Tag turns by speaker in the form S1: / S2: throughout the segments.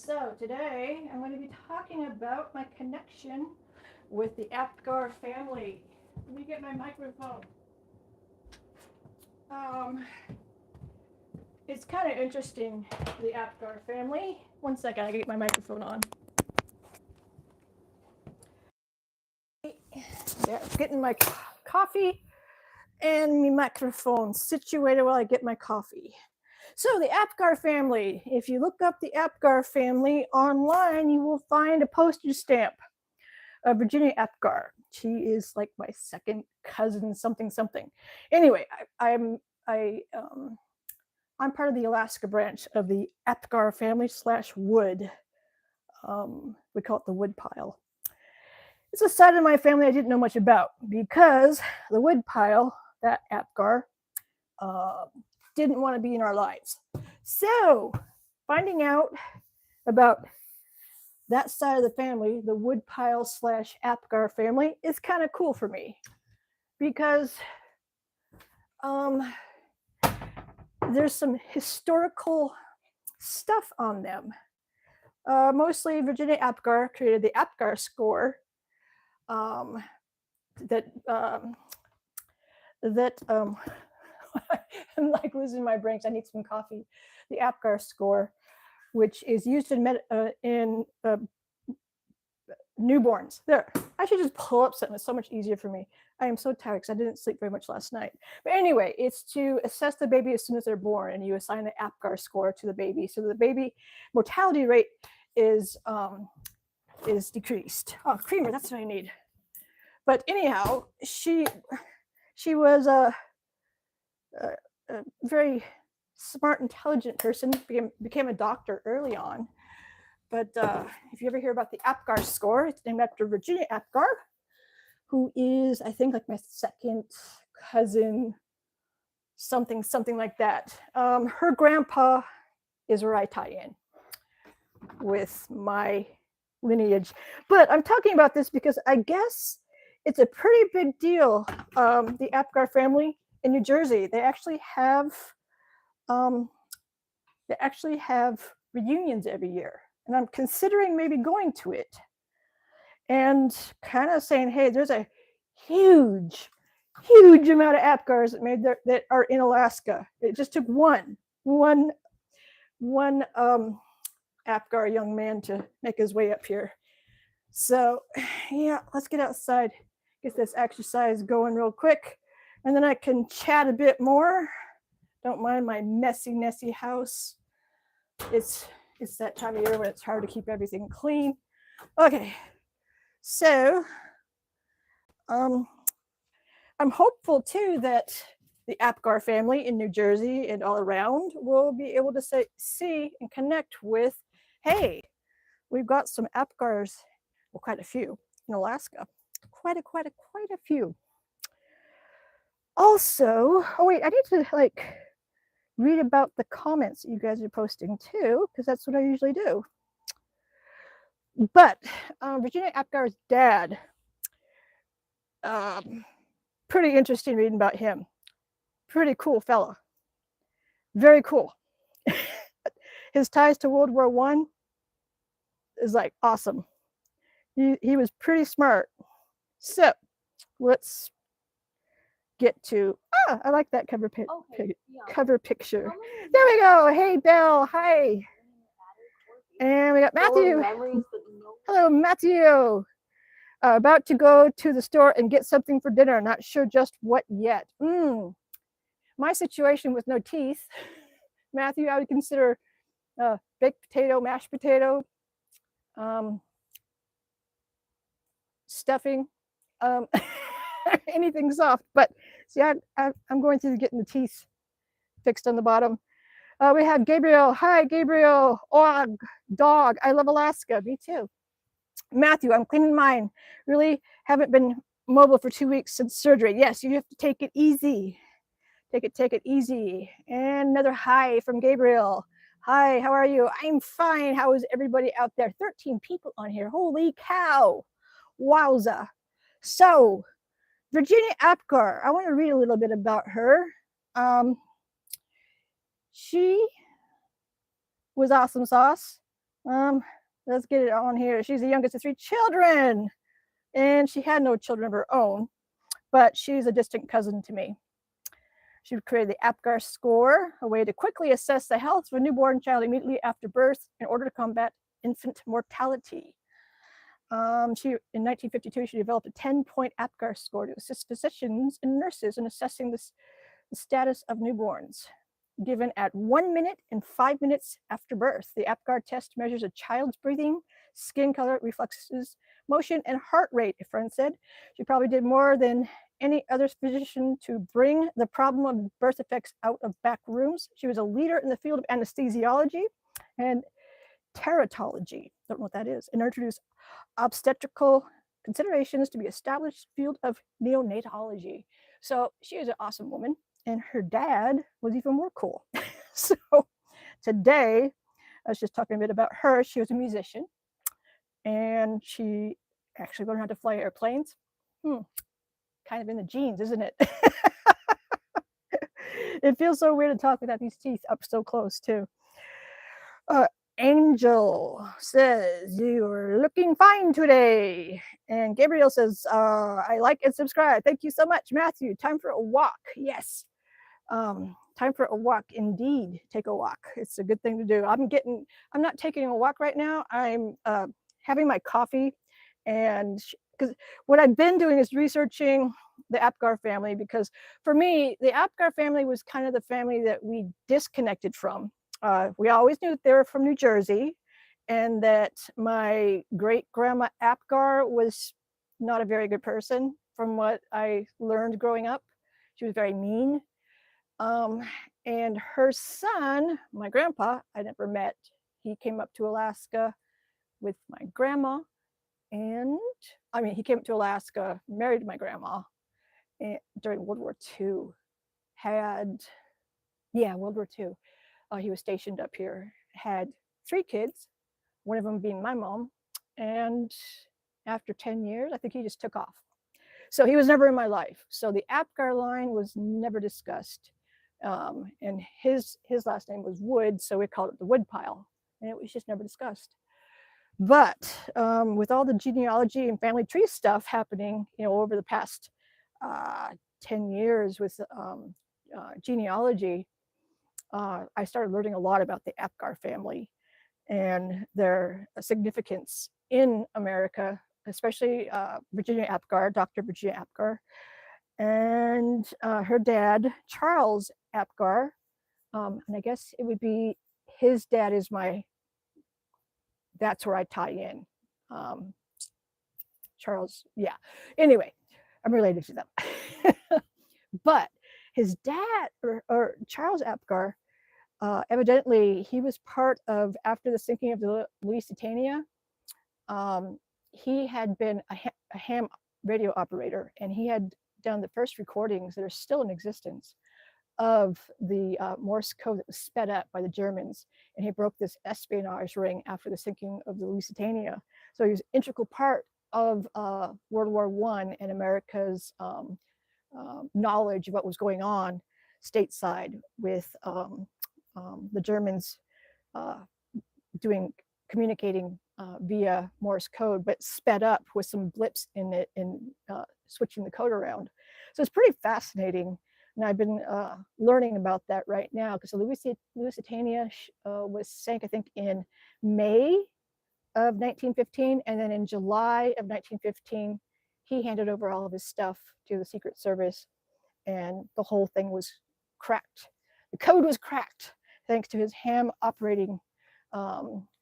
S1: So today I'm going to be talking about my connection with the Apgar family. Let me get my microphone. Um, it's kind of interesting, the Apgar family. One second, I get my microphone on. Yeah, getting my coffee and my microphone situated while I get my coffee. So the Apgar family, if you look up the Apgar family online, you will find a postage stamp of Virginia Apgar. She is like my second cousin, something something. Anyway, I'm part of the Alaska branch of the Apgar family / wood. We call it the wood pile. It's a side of my family I didn't know much about because the wood pile, that Apgar, uh, didn't want to be in our lives. So, finding out about that side of the family, the woodpile / Apgar family, is kind of cool for me because um, there's some historical stuff on them. Mostly Virginia Apgar created the Apgar score um, that that I'm like losing my brains. I need some coffee. The Apgar score, which is used in newborns. There, I should just pull up something. It's so much easier for me. I am so tired because I didn't sleep very much last night. But anyway, it's to assess the baby as soon as they're born, and you assign the Apgar score to the baby, so the baby mortality rate is decreased. Oh, creamer, that's what I need. But anyhow, she was a very smart, intelligent person. Became a doctor early on. But if you ever hear about the Apgar score, it's named after Virginia Apgar, who is, I think, like my second cousin, something like that. Her grandpa is where I tie in with my lineage. But I'm talking about this because I guess it's a pretty big deal. The Apgar family in New Jersey, they actually have reunions every year, and I'm considering maybe going to it and kind of saying, hey, there's a huge amount of Apgars that are in Alaska. It just took one Apgar young man to make his way up here. So yeah, let's get outside, get this exercise going real quick, and then I can chat a bit more. Don't mind my messy house. It's that time of year when it's hard to keep everything clean. Okay, so I'm hopeful too that the Apgar family in New Jersey and all around will be able to see and connect with, hey, we've got some Apgars, well, quite a few in Alaska, quite a few. Also, oh wait, I need to read about the comments you guys are posting too, because that's what I usually do. But Virginia Apgar's dad, pretty interesting reading about him. Pretty cool fella. Very cool. His ties to World War I is like awesome. He was pretty smart. So let's get to, I like that cover picture. There we go. Hey, Belle. Hi. And we got Matthew. Hello, Matthew. About to go to the store and get something for dinner. Not sure just what yet. My situation with no teeth, Matthew, I would consider baked potato, mashed potato, stuffing, anything soft. But see, I'm going through getting the teeth fixed on the bottom. We have Gabriel. Hi, Gabriel. Og, dog. I love Alaska. Me too. Matthew, I'm cleaning mine. Really haven't been mobile for 2 weeks since surgery. Yes, you have to take it easy. Take it easy. And another hi from Gabriel. Hi, how are you? I'm fine. How is everybody out there? 13 people on here. Holy cow. Wowza. So, Virginia Apgar. I want to read a little bit about her. She was awesome sauce. Um, let's get it on here. She's the youngest of three children, and she had no children of her own, but she's a distant cousin to me. She created the Apgar score, a way to quickly assess the health of a newborn child immediately after birth in order to combat infant mortality. In 1952, she developed a 10-point Apgar score to assist physicians and nurses in assessing the status of newborns. Given at 1 minute and 5 minutes after birth, the Apgar test measures a child's breathing, skin color, reflexes, motion, and heart rate, a friend said. She probably did more than any other physician to bring the problem of birth defects out of back rooms. She was a leader in the field of anesthesiology and teratology, don't know what that is, and introduced obstetrical considerations to be established field of neonatology. So she is an awesome woman, and her dad was even more cool. So today, I was just talking a bit about her. She was a musician, and she actually learned how to fly airplanes. Kind of in the genes, isn't it? It feels so weird to talk without these teeth up so close, too. Angel says, "You're looking fine today." And Gabriel says, "I like and subscribe. Thank you so much, Matthew. Time for a walk." Yes. Time for a walk indeed. Take a walk. It's a good thing to do. I'm not taking a walk right now. I'm having my coffee, and because what I've been doing is researching the Apgar family, because for me, the Apgar family was kind of the family that we disconnected from. We always knew that they were from New Jersey, and that my great grandma Apgar was not a very good person from what I learned growing up. She was very mean. And her son, my grandpa, I never met. He came up to Alaska with my grandma, and he came to Alaska, married my grandma during World War II. World War II. He was stationed up here, had 3 kids, one of them being my mom, and after 10 years, I think he just took off. So he was never in my life. So the Apgar line was never discussed. And his last name was Wood, so we called it the Wood Pile, and it was just never discussed. But with all the genealogy and family tree stuff happening, over the past 10 years with genealogy, I started learning a lot about the Apgar family and their significance in America, especially Virginia Apgar, Dr. Virginia Apgar, and her dad, Charles Apgar. And I guess it would be his dad is that's where I tie in. Charles, yeah. Anyway, I'm related to them. But his dad, or Charles Apgar, evidently he was part of, after the sinking of the Lusitania, he had been a ham radio operator, and he had done the first recordings that are still in existence of the Morse code that was sped up by the Germans, and he broke this espionage ring after the sinking of the Lusitania. So he was an integral part of World War I and America's knowledge of what was going on stateside with the Germans communicating via Morse code, but sped up with some blips in it and switching the code around. So it's pretty fascinating. And I've been learning about that right now, because the Lusitania was sank, I think, in May of 1915. And then in July of 1915, he handed over all of his stuff to the Secret Service, and the whole thing was cracked. The code was cracked thanks to his ham operating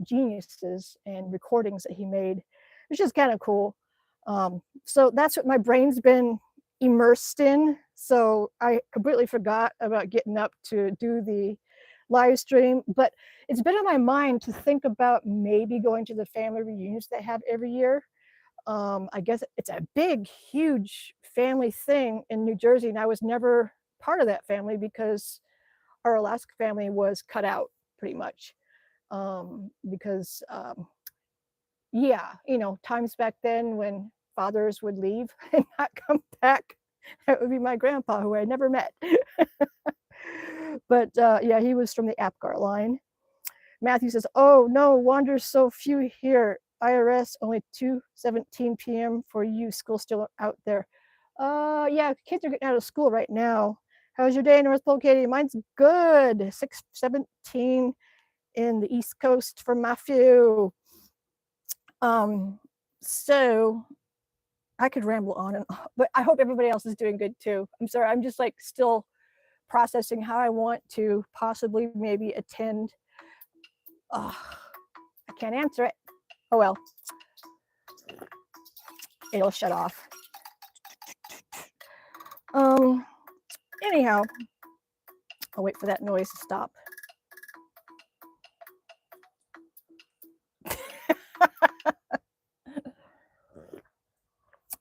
S1: geniuses and recordings that he made, which is kind of cool. So that's what my brain's been immersed in. So I completely forgot about getting up to do the live stream, but it's been on my mind to think about maybe going to the family reunions they have every year. I guess it's a big, huge family thing in New Jersey, and I was never part of that family because our Alaska family was cut out pretty much. Because times back then when fathers would leave and not come back, that would be my grandpa, who I never met. But he was from the Apgar line. Matthew says, "Oh no, wonders so few here. IRS only 2:17 p.m. for you. School still out there." Yeah, kids are getting out of school right now. How's your day in North Pole, Katie? Mine's good. 6:17 in the East Coast for Matthew. Um, so I could ramble on and on, but I hope everybody else is doing good too. I'm sorry, I'm just like still processing how I want to possibly maybe attend. I can't answer it. Oh well, it'll shut off. Anyhow, I'll wait for that noise to stop.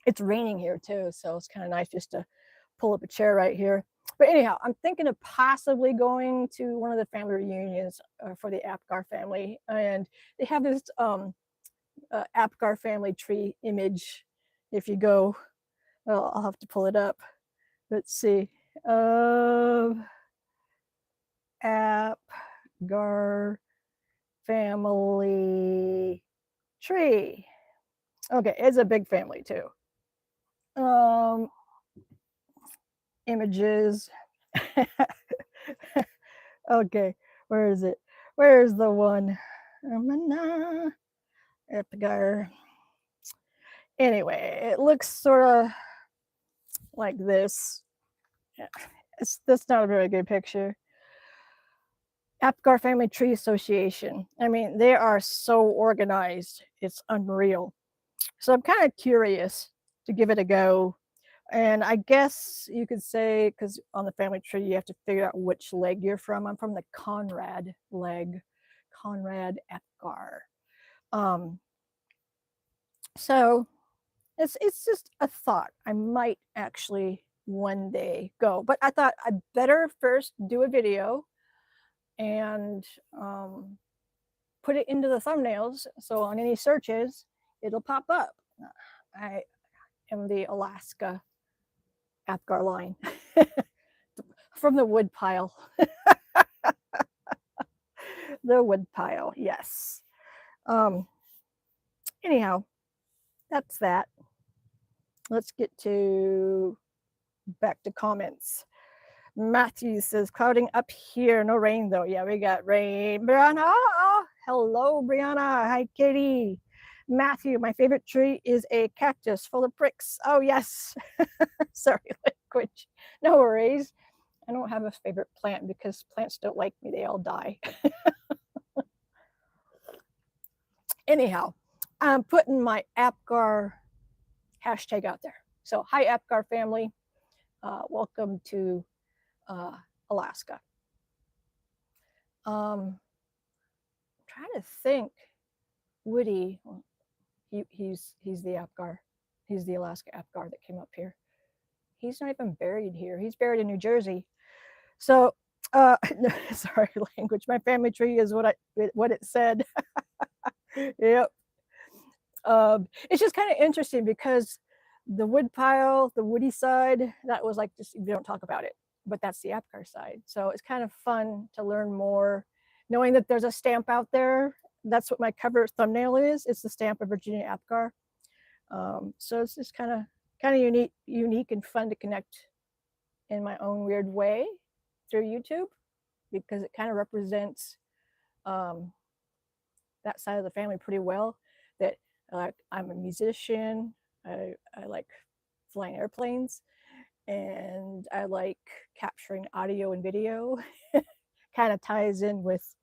S1: It's raining here too, so it's kind of nice just to pull up a chair right here. But anyhow, I'm thinking of possibly going to one of the family reunions for the Apgar family, and they have this Apgar family tree image. If you go, well, I'll have to pull it up. Let's see. Apgar family tree. Okay, it's a big family too. Images. Okay, where is it? Where's the one? Apgar. Anyway, it looks sort of like this. That's not a very good picture. Apgar Family Tree Association. I mean, they are so organized. It's unreal. So I'm kind of curious to give it a go. And I guess you could say, because on the family tree, you have to figure out which leg you're from. I'm from the Conrad leg, Conrad Apgar. So it's just a thought. I might actually one day go, but I thought I'd better first do a video and put it into the thumbnails, so on any searches it'll pop up. I am the Alaska Apgar line from the wood pile. The wood pile, yes. Anyhow, that's that. Let's get back to comments. Matthew says, clouding up here, no rain though. Yeah, we got rain. Brianna, hello, Brianna. Hi, Katie. Matthew, my favorite tree is a cactus full of pricks. Oh, yes. Sorry, language. No worries. I don't have a favorite plant because plants don't like me. They all die. Anyhow, I'm putting my Apgar hashtag out there. So, hi, Apgar family. Welcome to Alaska. Trying to think. Woody, he's the Apgar. He's the Alaska Apgar that came up here. He's not even buried here. He's buried in New Jersey. So, sorry, language. My family tree is what it said. Yep. It's just kind of interesting because the wood pile, the woody side, that was like just, we don't talk about it, but that's the Apgar side. So it's kind of fun to learn more, knowing that there's a stamp out there. That's what my cover thumbnail is. It's the stamp of Virginia Apgar. So it's just kind of unique and fun to connect in my own weird way through YouTube, because it kind of represents that side of the family pretty well. That I'm a musician. I like flying airplanes, and I like capturing audio and video. Kind of ties in with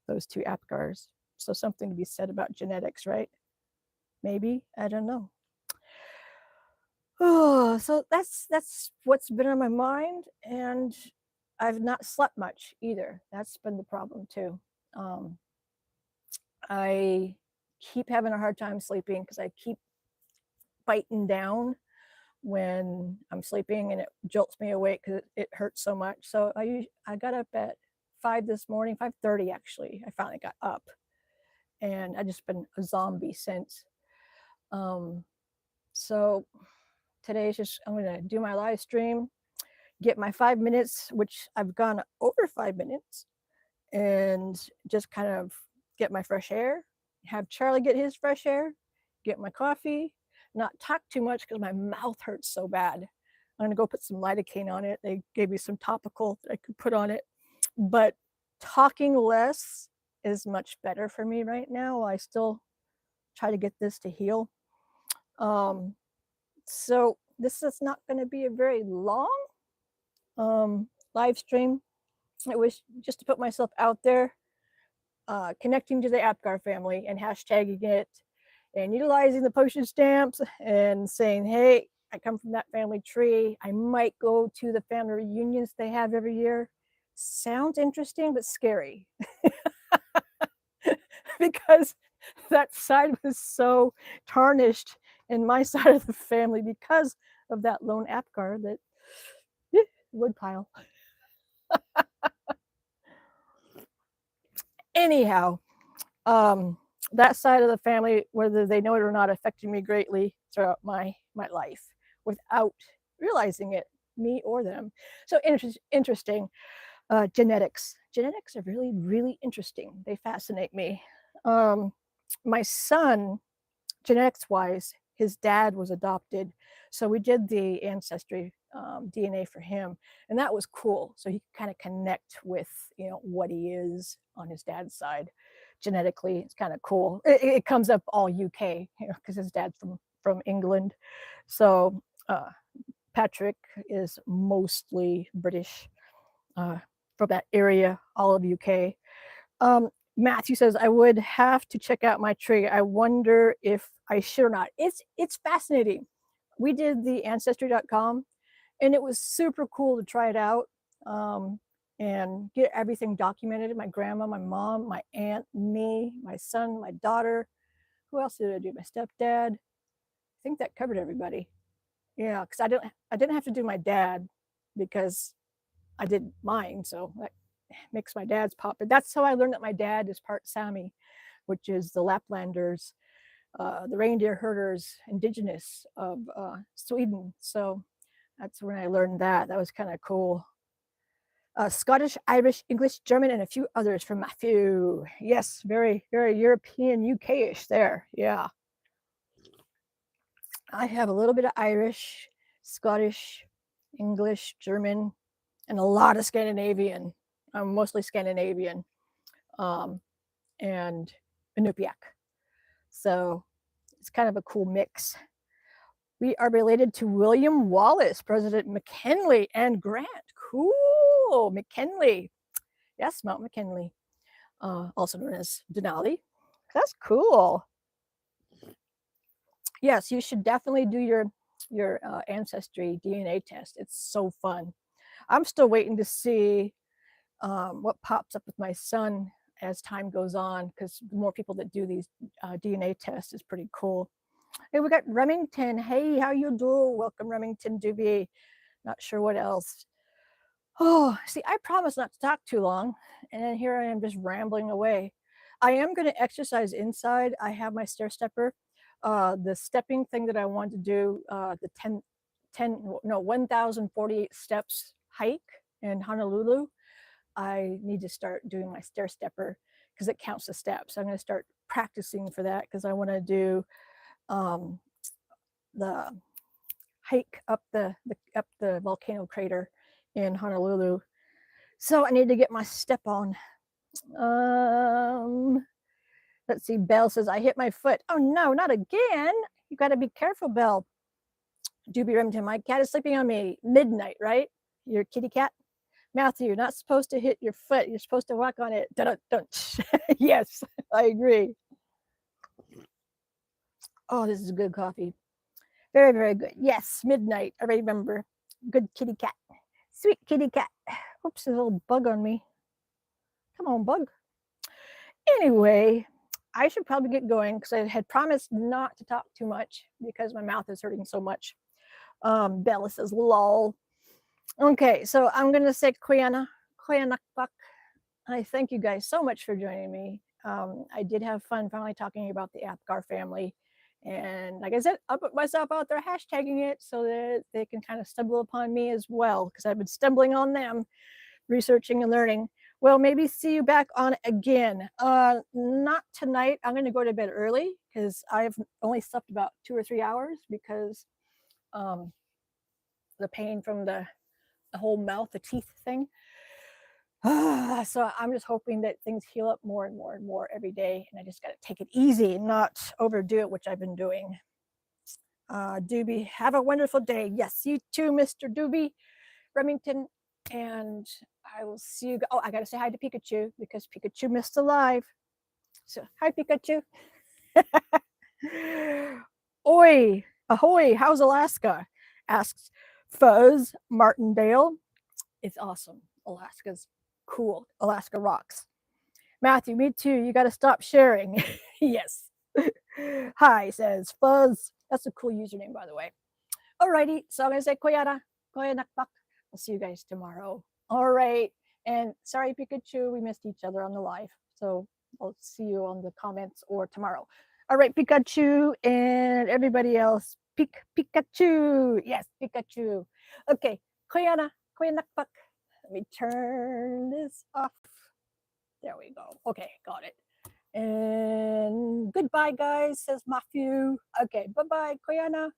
S1: those two Apgars. So something to be said about genetics, right? Maybe, I don't know. Oh, so that's what's been on my mind, and I've not slept much either. That's been the problem too. I keep having a hard time sleeping because I keep biting down when I'm sleeping, and it jolts me awake because it hurts so much. So I got up at 5 this morning, 5:30 actually. I finally got up, and I just been a zombie since. So today's just, I'm gonna do my live stream, get my 5 minutes, which I've gone over 5 minutes, and just kind of get my fresh air, have Charlie get his fresh air, get my coffee, not talk too much because my mouth hurts so bad. I'm gonna go put some lidocaine on it. They gave me some topical that I could put on it, but talking less is much better for me right now. I still try to get this to heal. Um, so this is not going to be a very long live stream. It was just to put myself out there, connecting to the Apgar family and hashtagging it and utilizing the postage stamps and saying, hey, I come from that family tree. I might go to the family reunions they have every year. Sounds interesting, but scary because that side was so tarnished in my side of the family because of that lone Apgar that woodpile. Anyhow, that side of the family, whether they know it or not, affected me greatly throughout my life without realizing it, me or them. So interesting. Genetics. Genetics are really, really interesting. They fascinate me. My son, genetics wise, his dad was adopted. So we did the ancestry DNA for him, and that was cool. So he could kind of connect with, what he is on his dad's side genetically. It's kind of cool. It comes up all UK, because his dad's from England. So Patrick is mostly British, from that area, all of UK. Matthew says, I would have to check out my tree. I wonder if I should or not. It's fascinating. We did the ancestry.com, and it was super cool to try it out, and get everything documented. My grandma, my mom, my aunt, me, my son, my daughter. Who else did I do? My stepdad. I think that covered everybody. Yeah, because I didn't have to do my dad because I did mine, so that makes my dad's pop. But that's how I learned that my dad is part Sami, which is the Laplanders, the reindeer herders, indigenous of Sweden. So that's when I learned that. That was kind of cool. Scottish, Irish, English, German, and a few others from Matthew. Yes, very, very European, UK-ish there. Yeah. I have a little bit of Irish, Scottish, English, German, and a lot of Scandinavian. I'm mostly Scandinavian, and Inupiaq. So it's kind of a cool mix. We are related to William Wallace, President McKinley, and Grant. Cool, McKinley. Yes, Mount McKinley, also known as Denali. That's cool. Yes, you should definitely do your ancestry DNA test. It's so fun. I'm still waiting to see what pops up with my son as time goes on, because the more people that do these DNA tests is pretty cool. Hey, we got Remington. Hey, how you do? Welcome, Remington Doobie. Not sure what else. Oh, see, I promised not to talk too long, and then here I am just rambling away. I am going to exercise inside. I have my stair stepper. The stepping thing that I want to do, the 1,048 steps hike in Honolulu. I need to start doing my stair stepper because it counts the steps. I'm going to start practicing for that because I want to do the hike up the volcano crater in Honolulu. So I need to get my step on. Let's see. Belle says, I hit my foot. Oh no, not again. You got to be careful, Belle. Doobie Remington, my cat is sleeping on me. Midnight, right? Your kitty cat? Matthew, you're not supposed to hit your foot. You're supposed to walk on it. Don't. Yes, I agree. Oh, this is good coffee. Very, very good. Yes, midnight. I remember. Good kitty cat. Sweet kitty cat. Oops, there's a little bug on me. Come on, bug. Anyway, I should probably get going because I had promised not to talk too much because my mouth is hurting so much. Bella says, lol. Okay, so I'm going to say Koyana. I thank you guys so much for joining me. I did have fun finally talking about the Apgar family. And like I said, I'll put myself out there hashtagging it so that they can kind of stumble upon me as well, because I've been stumbling on them, researching and learning. Well, maybe see you back on again. Not tonight. I'm going to go to bed early because I've only slept about 2 or 3 hours because um, the pain from the whole mouth, the teeth thing. So I'm just hoping that things heal up more and more and more every day, and I just got to take it easy and not overdo it, which I've been doing. Doobie, have a wonderful day. Yes, you too, Mr. Doobie Remington, and I will see you. Oh, I got to say hi to Pikachu because Pikachu missed a live. So hi, Pikachu. Oi, ahoy! How's Alaska? Asks Fuzz Martindale. It's awesome. Alaska's cool. Alaska rocks. Matthew, me too. You got to stop sharing. Yes. Hi, says Fuzz. That's a cool username, by the way. Alrighty. So I'm going to say Koyara. Koyanakpak. I'll see you guys tomorrow. All right. And sorry, Pikachu, we missed each other on the live. So I'll see you on the comments or tomorrow. All right, Pikachu and everybody else. Pikachu. Yes, Pikachu. Okay. Koyana. Koyanakpak. Let me turn this off. There we go. Okay, got it. And goodbye, guys, says Matthew. Okay, bye-bye, Koyana.